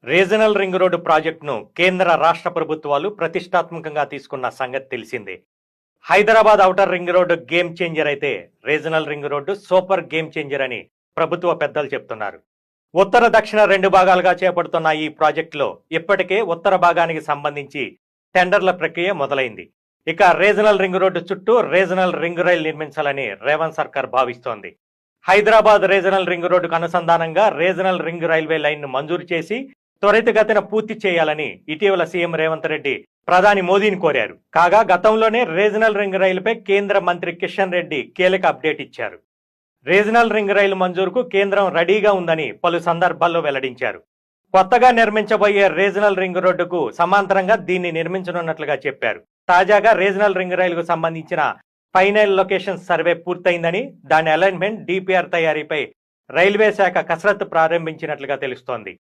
Regional ring road ప్రాజెక్టును కేంద్ర రాష్ట్ర ప్రభుత్వాలు ప్రతిష్టాత్మకంగా తీసుకున్న సంగతి తెలిసిందే. Hyderabad outer ring road game changer అయితే regional ring road super game changer అని ప్రభుత్వ పెద్దలు చెప్తున్నారు. ఉత్తర దక్షిణ రెండు భాగాలుగా చేపడుతున్న ఈ ప్రాజెక్టులో ఇప్పటికే ఉత్తర భాగానికి సంబంధించి టెండర్ల ప్రక్రియ మొదలైంది. ఇక రీజనల్ రింగ్ రోడ్డు చుట్టూ రీజనల్ రింగ్ రైల్ నిర్మించాలని రేవంత్ సర్కార్ భావిస్తోంది. హైదరాబాద్ రీజనల్ రింగ్ రోడ్డుకు అనుసంధానంగా రీజనల్ రింగ్ రైల్వే లైన్ ను మంజూరు చేసి త్వరితగతిన పూర్తి చేయాలని ఇటీవల సీఎం రేవంత్ రెడ్డి ప్రధాని మోదీని కోరారు. కాగా గతంలోనే రీజనల్ రింగ్ రైలుపై కేంద్ర మంత్రి కిషన్ రెడ్డి కీలక అప్డేట్ ఇచ్చారు. రీజనల్ రింగ్ రైలు మంజూరుకు కేంద్రం రెడీగా ఉందని పలు సందర్భాల్లో వెల్లడించారు. కొత్తగా నిర్మించబోయే రీజనల్ రింగ్ రోడ్డుకు సమాంతరంగా దీన్ని నిర్మించనున్నట్లుగా చెప్పారు. తాజాగా రీజనల్ రింగ్ రైలుకు సంబంధించిన ఫైనల్ లొకేషన్ సర్వే పూర్తయిందని, దాని అలైన్మెంట్, డిపిఆర్ తయారీపై రైల్వే శాఖ కసరత్తు ప్రారంభించినట్లుగా తెలుస్తోంది.